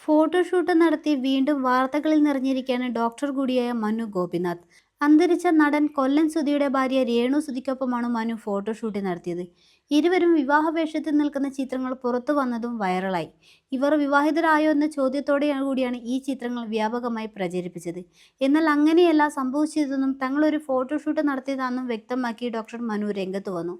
Photoshoot നടത്തി വീണ്ടും വാർത്തകളിൽ നിറഞ്ഞിരിക്കുകയാണ് ഡോക്ടർ കൂടിയായ മനു ഗോപിനാഥ്. അന്തരിച്ച നടൻ കൊല്ലൻ സുധിയുടെ ഭാര്യ രേണു സുധിക്കൊപ്പമാണ് മനു ഫോട്ടോഷൂട്ട് നടത്തിയത്. ഇരുവരും വിവാഹ വേഷത്തിൽ നിൽക്കുന്ന ചിത്രങ്ങൾ പുറത്തു വന്നതും വൈറലായി. ഇവർ വിവാഹിതരായോ എന്ന ചോദ്യത്തോടെയാണ് കൂടിയാണ് ഈ ചിത്രങ്ങൾ വ്യാപകമായി പ്രചരിപ്പിച്ചത്. എന്നാൽ അങ്ങനെയല്ല സംഭവിച്ചതെന്നും തങ്ങളൊരു ഫോട്ടോഷൂട്ട് നടത്തിയതാണെന്നും വ്യക്തമാക്കി ഡോക്ടർ മനു രംഗത്ത് വന്നു.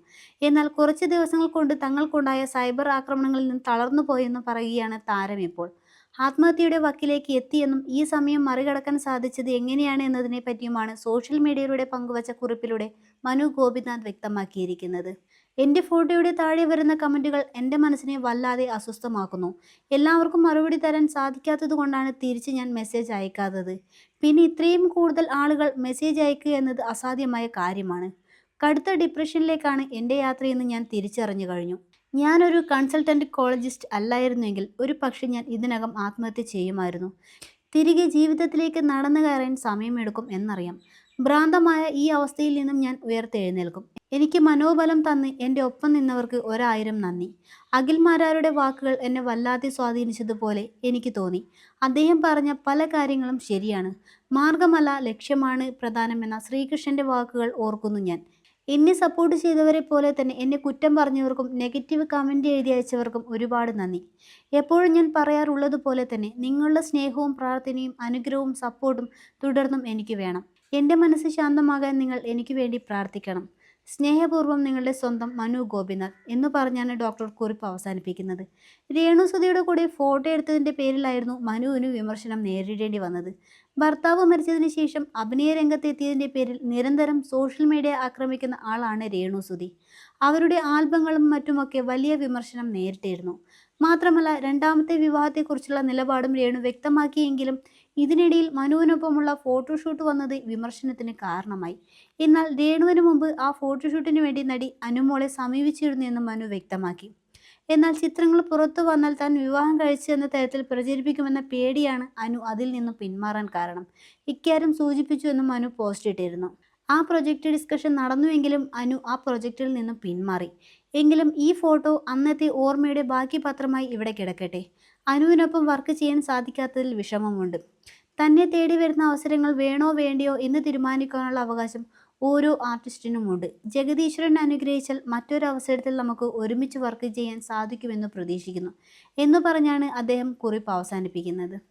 എന്നാൽ കുറച്ച് ദിവസങ്ങൾ കൊണ്ട് തങ്ങൾക്കുണ്ടായ സൈബർ ആക്രമണങ്ങളിൽ നിന്ന് തളർന്നുപോയെന്ന് പറയുകയാണ് താരം ഇപ്പോൾ. ആത്മഹത്യയുടെ വക്കിലേക്ക് എത്തിയെന്നും ഈ സമയം മറികടക്കാൻ സാധിച്ചത് എങ്ങനെയാണ് എന്നതിനെ പറ്റിയുമാണ് സോഷ്യൽ മീഡിയയിലൂടെ പങ്കുവച്ച കുറിപ്പിലൂടെ മനു ഗോപിനാഥ് വ്യക്തമാക്കിയിരിക്കുന്നത്. എൻ്റെ ഫോട്ടോയുടെ താഴെ വരുന്ന കമൻറ്റുകൾ എൻ്റെ മനസ്സിനെ വല്ലാതെ അസ്വസ്ഥമാക്കുന്നു. എല്ലാവർക്കും മറുപടി തരാൻ സാധിക്കാത്തത് കൊണ്ടാണ് തിരിച്ച് ഞാൻ മെസ്സേജ് അയക്കാത്തത്. പിന്നെ ഇത്രയും കൂടുതൽ ആളുകൾ മെസ്സേജ് അയക്കുക എന്നത് അസാധ്യമായ കാര്യമാണ്. കടുത്ത ഡിപ്രഷനിലേക്കാണ് എൻ്റെ യാത്രയെന്ന് ഞാൻ തിരിച്ചറിഞ്ഞു കഴിഞ്ഞു. ഞാനൊരു കൺസൾട്ടൻ്റ് കോളജിസ്റ്റ് അല്ലായിരുന്നുവെങ്കിൽ ഒരു പക്ഷേ ഞാൻ ഇതിനകം ആത്മഹത്യ ചെയ്യുമായിരുന്നു. തിരികെ ജീവിതത്തിലേക്ക് നടന്നു കയറാൻ സമയമെടുക്കും എന്നറിയാം. ഭ്രാന്തമായ ഈ അവസ്ഥയിൽ നിന്നും ഞാൻ ഉയർത്തെഴുന്നേൽക്കും. എനിക്ക് മനോബലം തന്ന് എൻ്റെ ഒപ്പം നിന്നവർക്ക് 1000 നന്ദി. അഖിൽ മാരാരുടെ വാക്കുകൾ എന്നെ വല്ലാതെ സ്വാധീനിച്ചതുപോലെ എനിക്ക് തോന്നി. അദ്ദേഹം പറഞ്ഞ പല കാര്യങ്ങളും ശരിയാണ്. മാർഗമല്ല ലക്ഷ്യമാണ് പ്രധാനമെന്ന ശ്രീകൃഷ്ണൻ്റെ വാക്കുകൾ ഓർക്കുന്നു ഞാൻ. എന്നെ സപ്പോർട്ട് ചെയ്തവരെ പോലെ തന്നെ എന്നെ കുറ്റം പറഞ്ഞവർക്കും നെഗറ്റീവ് കമൻറ്റ് എഴുതി അയച്ചവർക്കും ഒരുപാട് നന്ദി. എപ്പോഴും ഞാൻ പറയാറുള്ളത് പോലെ തന്നെ നിങ്ങളുടെ സ്നേഹവും പ്രാർത്ഥനയും അനുഗ്രഹവും സപ്പോർട്ടും തുടർന്നും എനിക്ക് വേണം. എൻ്റെ മനസ്സ് ശാന്തമാകാൻ നിങ്ങൾ എനിക്ക് വേണ്ടി പ്രാർത്ഥിക്കണം. സ്നേഹപൂർവ്വം നിങ്ങളുടെ സ്വന്തം മനു ഗോപിനാഥ് എന്ന് പറഞ്ഞാണ് ഡോക്ടർ കുറിപ്പ് അവസാനിപ്പിക്കുന്നത്. രേണു സുധിയുടെ കൂടെ ഫോട്ടോ എടുത്തതിൻ്റെ പേരിലായിരുന്നു മനുവിന് വിമർശനം നേരിടേണ്ടി വന്നത്. ഭർത്താവ് മരിച്ചതിന് ശേഷം അഭിനയ രംഗത്തെത്തിയതിൻ്റെ പേരിൽ നിരന്തരം സോഷ്യൽ മീഡിയ ആക്രമിക്കുന്ന ആളാണ് രേണു സുധി. അവരുടെ ആൽബങ്ങളും മറ്റുമൊക്കെ വലിയ വിമർശനം നേരിട്ടിരുന്നു. മാത്രമല്ല രണ്ടാമത്തെ വിവാഹത്തെക്കുറിച്ചുള്ള നിലപാടും രേണു വ്യക്തമാക്കിയെങ്കിലും ഇതിനിടയിൽ മനുവിനൊപ്പമുള്ള ഫോട്ടോഷൂട്ട് വന്നത് വിമർശനത്തിന് കാരണമായി. എന്നാൽ രേണുവിന് മുമ്പ് ആ ഫോട്ടോഷൂട്ടിന് വേണ്ടി നടി അനുമോളെ സമീപിച്ചിരുന്നു എന്ന് മനു വ്യക്തമാക്കി. എന്നാൽ ചിത്രങ്ങൾ പുറത്തു വന്നാൽ താൻ വിവാഹം കഴിച്ചെന്ന തരത്തിൽ പ്രചരിപ്പിക്കുമെന്ന പേടിയാണ് അനു അതിൽ നിന്നും പിന്മാറാൻ കാരണം. ഇക്കാര്യം സൂചിപ്പിച്ചു എന്നും മനു പോസ്റ്റ് ഇട്ടിരുന്നു. ആ പ്രൊജക്റ്റ് ഡിസ്കഷൻ നടന്നുവെങ്കിലും അനു ആ പ്രൊജക്റ്റിൽ നിന്നും പിന്മാറി. എങ്കിലും ഈ ഫോട്ടോ അന്നത്തെ ഓർമ്മയുടെ ബാക്കി പത്രമായി ഇവിടെ കിടക്കട്ടെ. അനുവിനൊപ്പം വർക്ക് ചെയ്യാൻ സാധിക്കാത്തതിൽ വിഷമമുണ്ട്. തന്നെ തേടി വരുന്ന അവസരങ്ങൾ വേണോ വേണ്ടിയോ എന്ന് തീരുമാനിക്കാനുള്ള അവകാശം ഓരോ ആർട്ടിസ്റ്റിനുമുണ്ട്. ജഗദീശ്വരൻ അനുഗ്രഹിച്ചാൽ മറ്റൊരു അവസരത്തിൽ നമുക്ക് ഒരുമിച്ച് വർക്ക് ചെയ്യാൻ സാധിക്കുമെന്ന് പ്രതീക്ഷിക്കുന്നു എന്ന് പറഞ്ഞാണ് അദ്ദേഹം കുറിപ്പ് അവസാനിപ്പിക്കുന്നത്.